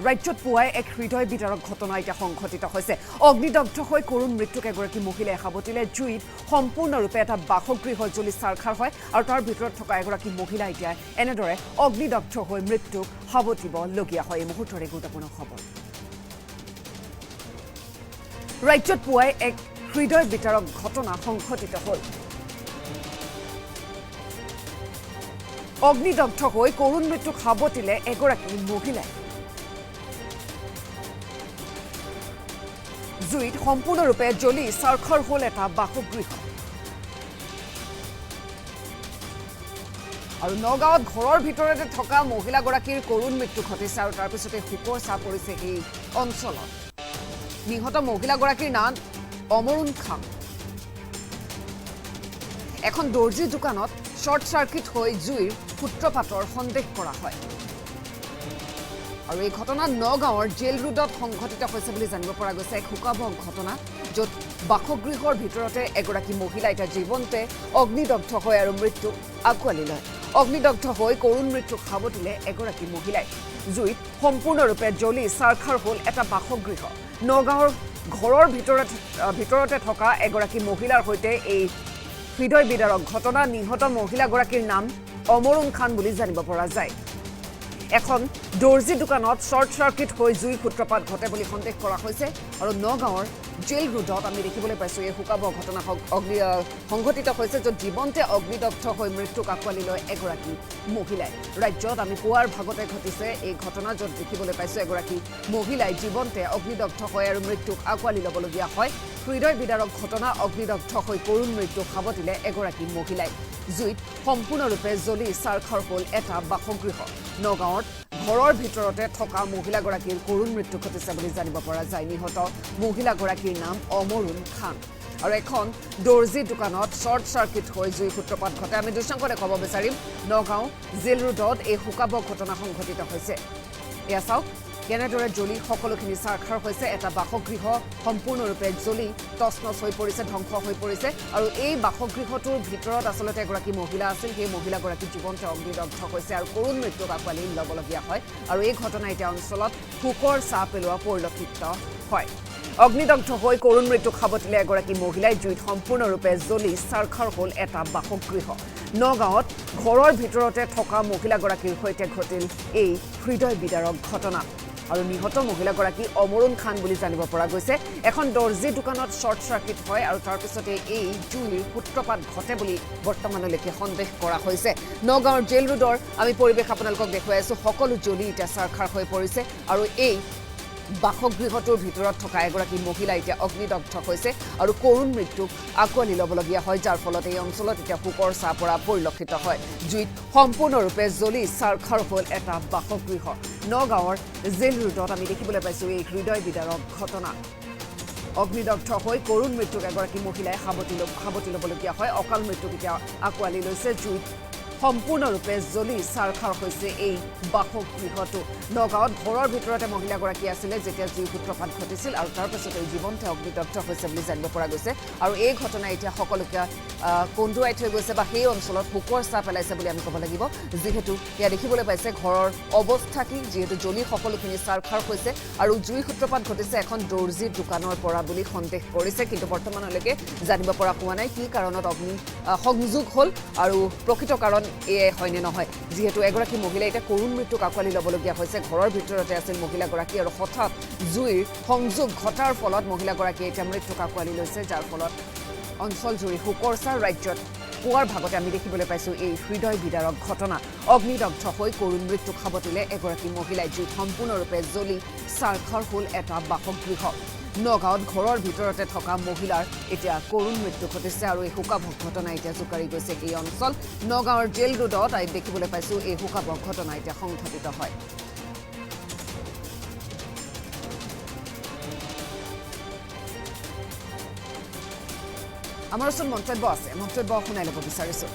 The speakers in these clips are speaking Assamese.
ৰাজ্যত পুৱাই এক হৃদয় বিদাৰক ঘটনা এতিয়া সংঘটিত হৈছে অগ্নিদগ্ধ হৈ কৰুণ মৃত্যুক এগৰাকী মহিলাই সাৱটিলে জুইত সম্পূৰ্ণৰূপে এটা বাসগৃহ জ্বলি চাৰখাৰ হয় আৰু তাৰ ভিতৰত থকা এগৰাকী মহিলা এতিয়া এনেদৰে অগ্নিদগ্ধ হৈ মৃত্যুক সাৱটিবলগীয়া হয় এই মুহূৰ্তৰ গুৰুত্বপূৰ্ণ খবৰ ৰাজ্যত পুৱাই এক হৃদয় বিদাৰক ঘটনা সংঘটিত হ'ল অগ্নিদগ্ধ হৈ কৰুণ মৃত্যুক সাৱটিলে এগৰাকী মহিলাই জুইত সম্পূৰ্ণৰূপে জ্বলি চাৰখাৰ হ'ল এটা বাসগৃহ আৰু নগাঁৱত ঘৰৰ ভিতৰতে থকা মহিলাগৰাকীৰ কৰুণ মৃত্যু ঘটিছে আৰু তাৰ পিছতে হুকৰ চাপ পৰিছে এই অঞ্চলত নিহত মহিলাগৰাকীৰ নাম অমৰুণ খান এখন দৰ্জী দোকানত শৰ্ট সাৰ্কিট হৈ জুইৰ সূত্ৰপাতৰ সন্দেহ কৰা হয় আৰু এই ঘটনা নগাঁৱৰ জেল ৰোডত সংঘটিত হৈছে বুলি জানিব পৰা গৈছে এক হুকাবহ ঘটনা য'ত বাসগৃহৰ ভিতৰতে এগৰাকী মহিলা এটা জীৱন্তে অগ্নিদগ্ধ হৈ আৰু মৃত্যুক আঁকোৱালি লয় অগ্নিদগ্ধ হৈ কৰুণ মৃত্যুক সাৱটিলে এগৰাকী মহিলাই জুইত সম্পূৰ্ণৰূপে জ্বলি চাৰখাৰ হ'ল এটা বাসগৃহ নগাঁৱৰ ঘৰৰ ভিতৰতে থকা এগৰাকী মহিলাৰ সৈতে এই হৃদয় বিদাৰক ঘটনা নিহত মহিলাগৰাকীৰ নাম অমৰুণ খান বুলি জানিব পৰা যায় এখন দৰ্জী দোকানত শৰ্ট সাৰ্কিট হৈ জুইৰ সূত্ৰপাত ঘটে বুলি সন্দেহ কৰা হৈছে আৰু নগাঁৱৰ জেল ৰোডত আমি দেখিবলৈ পাইছোঁ এই হুকাবহ ঘটনা সংঘটিত হৈছে য'ত জীৱন্তে অগ্নিদগ্ধ হৈ মৃত্যুক আঁকোৱালি লয় এগৰাকী মহিলাই ৰাজ্যত আমি পুৱাৰ ভাগতে ঘটিছে এই ঘটনা য'ত দেখিবলৈ পাইছোঁ এগৰাকী মহিলাই জীৱন্তে অগ্নিদগ্ধ হৈ আৰু মৃত্যুক আঁকোৱালি ল'বলগীয়া হয় হৃদয় বিদাৰক ঘটনা অগ্নিদগ্ধ হৈ কৰুণ মৃত্যুক সাৱটিলে এগৰাকী মহিলাই জুইত সম্পূৰ্ণৰূপে জ্বলি চাৰখাৰ হ'ল এটা বাসগৃহ নগাঁৱত ঘৰৰ ভিতৰতে থকা মহিলাগৰাকীৰ কৰুণ মৃত্যু ঘটিছে বুলি জানিব পৰা যায় নিহত মহিলাগৰাকীৰ নাম অমৰুণ খান আৰু এখন দৰ্জী দোকানত শৰ্ট সাৰ্কিট হৈ জুই সূত্ৰপাত ঘটে আমি দৃশ্যাংকতে ক'ব বিচাৰিম নগাঁও জেল ৰোডত এই হুকাবহ ঘটনা সংঘটিত হৈছে এয়া চাওক কেনেদৰে জ্বলি সকলোখিনি চাৰখাৰ হৈছে এটা বাসগৃহ সম্পূৰ্ণৰূপে জ্বলি তছনছ হৈ পৰিছে ধ্বংস হৈ পৰিছে আৰু এই বাসগৃহটোৰ ভিতৰত আচলতে এগৰাকী মহিলা আছিল সেই মহিলাগৰাকী জীৱন্তে অগ্নিদগ্ধ হৈছে আৰু কৰুণ মৃত্যুক আঁকোৱালি ল'বলগীয়া হয় আৰু এই ঘটনা এতিয়া অঞ্চলত হুকৰ চাহ পেলোৱা পৰিলক্ষিত হয় অগ্নিদগ্ধ হৈ কৰুণ মৃত্যুক সাৱটিলে এগৰাকী মহিলাই জুইত সম্পূৰ্ণৰূপে জ্বলি চাৰখাৰ হ'ল এটা বাসগৃহ নগাঁৱত ঘৰৰ ভিতৰতে থকা মহিলাগৰাকীৰ সৈতে ঘটিল এই হৃদয় বিদাৰক ঘটনা আৰু নিহত মহিলাগৰাকী অমৰুণ খান বুলি জানিব পৰা গৈছে এখন দৰ্জী দোকানত শৰ্ট সাৰ্কিট হয় আৰু তাৰ পিছতে এই জুইৰ সূত্ৰপাত ঘটে বুলি বৰ্তমানলৈকে সন্দেহ কৰা হৈছে নগাঁৱৰ জেল ৰোডৰ আমি পৰিৱেশ আপোনালোকক দেখুৱাই আছোঁ সকলো জ্বলি এতিয়া চাৰখাৰ হৈ পৰিছে আৰু এই বাসগৃহটোৰ ভিতৰত থকা এগৰাকী মহিলা এতিয়া অগ্নিদগ্ধ হৈছে আৰু কৰুণ মৃত্যুক আঁকোৱালি ল'বলগীয়া হয় যাৰ ফলত এই অঞ্চলত এতিয়া হুকৰ চাহ পৰা পৰিলক্ষিত হয় জুইত সম্পূৰ্ণৰূপে জ্বলি চাৰখাৰ হ'ল এটা বাসগৃহ নগাঁৱৰ জেল ৰোডত আমি দেখিবলৈ পাইছোঁ এই হৃদয় বিদাৰক ঘটনা অগ্নিদগ্ধ হৈ কৰুণ মৃত্যুক এগৰাকী মহিলাই সাৱটি ল'বলগীয়া হয় অকাল মৃত্যুক এতিয়া আঁকোৱালি লৈছে জুইত সম্পূৰ্ণৰূপে জ্বলি চাৰখাৰ হৈছে এই বাসগৃহটো নগাঁৱত ঘৰৰ ভিতৰতে মহিলাগৰাকী আছিলে যেতিয়া জুই সূত্ৰপাত ঘটিছিল আৰু তাৰ পিছতে জীৱন্তে অগ্নিদগ্ধ হৈছে বুলি জানিব পৰা গৈছে আৰু এই ঘটনা এতিয়া সকলোকে কন্দুৱাই থৈ গৈছে বা সেই অঞ্চলত হুকৰ চাহ পেলাইছে বুলি আমি ক'ব লাগিব যিহেতু এয়া দেখিবলৈ পাইছে ঘৰৰ অৱস্থা কি যিহেতু জ্বলি সকলোখিনি চাৰখাৰ হৈছে আৰু জুই সূত্ৰপাত ঘটিছে এখন দৰ্জী দোকানৰ পৰা বুলি সন্দেহ কৰিছে কিন্তু বৰ্তমানলৈকে জানিব পৰা হোৱা নাই কি কাৰণত অগ্নি সংযোগ হ'ল আৰু প্ৰকৃত কাৰণ এয়ে হয়নে নহয় যিহেতু এগৰাকী মহিলা এতিয়া কৰুণ মৃত্যুক আঁকোৱালি ল'বলগীয়া হৈছে ঘৰৰ ভিতৰতে আছিল মহিলাগৰাকী আৰু হঠাৎ জুইৰ সংযোগ ঘটাৰ ফলত মহিলাগৰাকীয়ে এতিয়া মৃত্যুক আঁকোৱালি লৈছে যাৰ ফলত অঞ্চল জুৰি হুকৰ চাহ ৰাজ্যত পুৱাৰ ভাগতে আমি দেখিবলৈ পাইছোঁ এই হৃদয় বিদাৰক ঘটনা অগ্নিদগ্ধ হৈ কৰুণ মৃত্যুক সাৱটিলে এগৰাকী মহিলাই জুইত সম্পূৰ্ণৰূপে জ্বলি চাৰখাৰ হ'ল এটা বাসগৃহ নগাঁৱত ঘৰৰ ভিতৰতে থকা মহিলাৰ এতিয়া কৰুণ মৃত্যু ঘটিছে আৰু এই হুকাবহ ঘটনা এতিয়া জোকাৰি গৈছে এই অঞ্চল নগাঁৱৰ জেল ৰোডত আমি দেখিবলৈ পাইছোঁ এই হুকাবহ ঘটনা এতিয়া সংঘটিত হয় আমাৰ ওচৰত মন্তব্য আছে মন্তব্য শুনাই ল'ব বিচাৰিছোঁ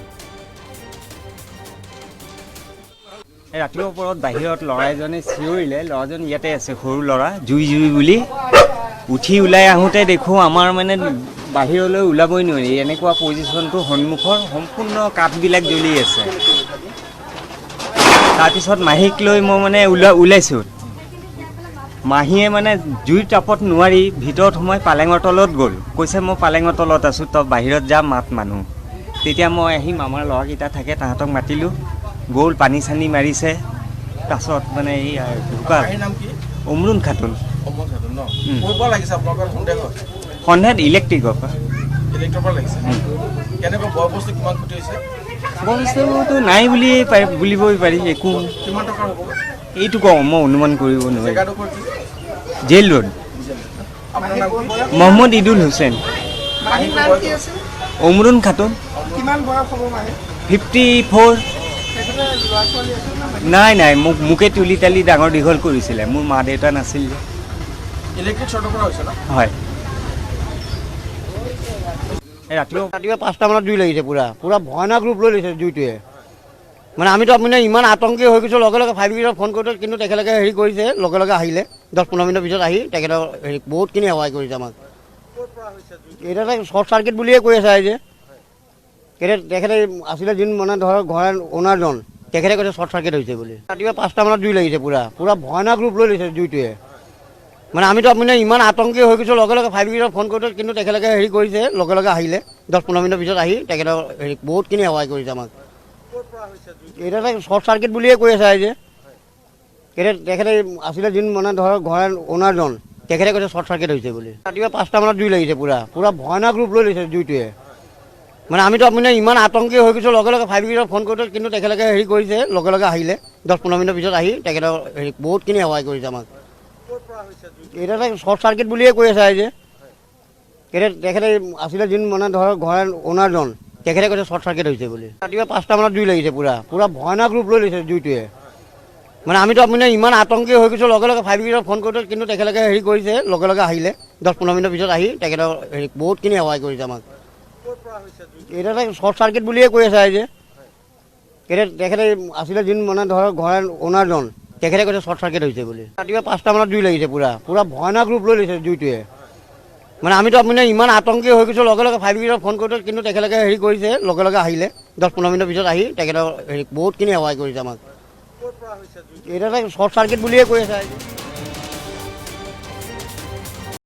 ৰাতিপুৱাৰ পৰত বাহিৰত ল'ৰা এজনে চিঞৰিলে ল'ৰাজন ইয়াতে আছে সৰু ল'ৰা জুই জুই বুলি উঠি ওলাই আহোঁতে দেখোঁ আমাৰ মানে বাহিৰলৈ ওলাবই নোৱাৰি এনেকুৱা পজিশ্যনটো সন্মুখৰ সম্পূৰ্ণ কাঠবিলাক জ্বলি আছে তাৰপিছত মাহীক লৈ মই মানে ওলাইছোঁ মাহীয়ে মানে জুইৰ তাপত নোৱাৰি ভিতৰত সোমাই পালেঙৰ তলত গ'ল, কৈছে মই পালেঙৰ তলত আছোঁ, তই বাহিৰত যা মাত মানুহ। তেতিয়া মই আহিম, আমাৰ ল'ৰাকেইটা থাকে তাহাঁতক মাতিলোঁ, গ'ল পানী চানী মাৰিছে, তাৰপাছত মানে এই ঢুকাল। অমৰুণ খাতুন। সন্ধিয়াত ইলেক্ট্ৰিকৰ পৰা। বস্তুটো নাই বুলিবই পাৰি, একো এইটো কওঁ মই অনুমান কৰিব নোৱাৰি। Jail road. মহম্মদ ইদুল হুছেইন। অমৰুণ খাতুন। 54। নাই নাই, মোকে তুলি তালি ডাঙৰ দীঘল কৰিছিলে, মোৰ মা দেউতা নাছিল। হয়, ৰাতিপুৱা 5টা মানত জুই লাগিছে, পুৰা ভয়ানক ৰূপ লৈ লৈছে জুইটোৱে। মানে আমিতো মানে ইমান আতংকি হৈ গৈছোঁ, লগে লগে ফায়াৰ ব্ৰিগেডক ফোন কৰোঁতে কিন্তু তেখেতলোকে হেৰি কৰিছে, লগে লগে আহিলে 10-15 মিনিটৰ পিছত আহি তেখেতক হেৰি বহুতখিনি সহায় কৰিছে আমাক। এতিয়া শ্বৰ্ট চাৰ্কিট বুলিয়ে কৈ আছে যে তেখেতে আছিলে যোন মানে ধৰক ঘৰৰ অ'নাৰজন, তেখেতে কৈছে শ্বৰ্ট চাৰ্কিট হৈছে বুলি। ৰাতিপুৱা 5টা মানত জুই লাগিছে, পুৰা ভয়ানক ৰূপ লৈ লৈছে জুইটোৱে। মানে আমিতো মানে ইমান আতংকি হৈ গৈছোঁ, লগে লগে ফায়াৰ ব্ৰিগেডক ফোন কৰোঁতে কিন্তু তেখেতলোকে হেৰি কৰিছে, লগে লগে আহিলে 10-15 মিনিটৰ পিছত আহি তেখেতক হেৰি বহুতখিনি সহায় কৰিছে আমাক। এতিয়া শ্বৰ্ট চাৰ্কিট বুলিয়ে কৈ আছে যে তেখেতে আছিলে যোন মানে ধৰক ঘৰৰ অ'নাৰজন, তেখেতে কৈছে শ্বৰ্ট চাৰ্কিট হৈছে বুলি। ৰাতিপুৱা 5টা মানত জুই লাগিছে, পুৰা ভয়ানক ৰূপ লৈ লৈছে জুইটোৱে। মানে আমিতো মানে ইমান আতংকি হৈ গৈছোঁ, লগে লগে ফায়াৰ ব্ৰিগেডক ফোন কৰোঁতে কিন্তু তেখেতলোকে হেৰি কৰিছে, লগে লগে আহিলে 10-15 মিনিটৰ পিছত আহি তেখেতক হেৰি বহুতখিনি সহায় কৰিছে আমাক। এতিয়া শ্বৰ্ট চাৰ্কিট বুলিয়ে কৈ আছে যে তেখেতে আছিলে যোন মানে ধৰক ঘৰৰ অ'নাৰজন, তেখেতে কৈছে শ্বৰ্ট চাৰ্কিট হৈছে বুলি। ৰাতিপুৱা 5টা মানত জুই লাগিছে, পুৰা ভয়ানক ৰূপ লৈ লৈছে জুইটোৱে। মানে আমিতো মানে ইমান আতংকি হৈ গৈছোঁ, লগে লগে ফায়াৰ ব্ৰিগেডক ফোন কৰোঁতে কিন্তু তেখেতলোকে হেৰি কৰিছে, লগে লগে আহিলে 10-15 মিনিটৰ পিছত আহি তেখেতক হেৰি বহুতখিনি সহায় কৰিছে আমাক। এতিয়া শ্বৰ্ট চাৰ্কিট বুলিয়ে কৈ আছে যে তেখেতে আছিলে যোন মানে ধৰক ঘৰৰ অ'নাৰজন, তেখেতে কৈছে শ্বৰ্ট চাৰ্কিট হৈছে বুলি। ৰাতিপুৱা 5টা মানত জুই লাগিছে, পুৰা ভয়ানক ৰূপ লৈ লৈছে জুইটোৱে। মানে আমিতো মানে ইমান আতংকি হৈ গৈছোঁ, লগে লগে ফায়াৰ ব্ৰিগেডক ফোন কৰোঁতে কিন্তু তেখেতলোকে হেৰি কৰিছে, লগে লগে আহিলে 10-15 মিনিটৰ পিছত আহি তেখেতক হেৰি বহুতখিনি সহায় কৰিছে আমাক। এতিয়া শ্বৰ্ট চাৰ্কিট বুলিয়ে কৈ আছে।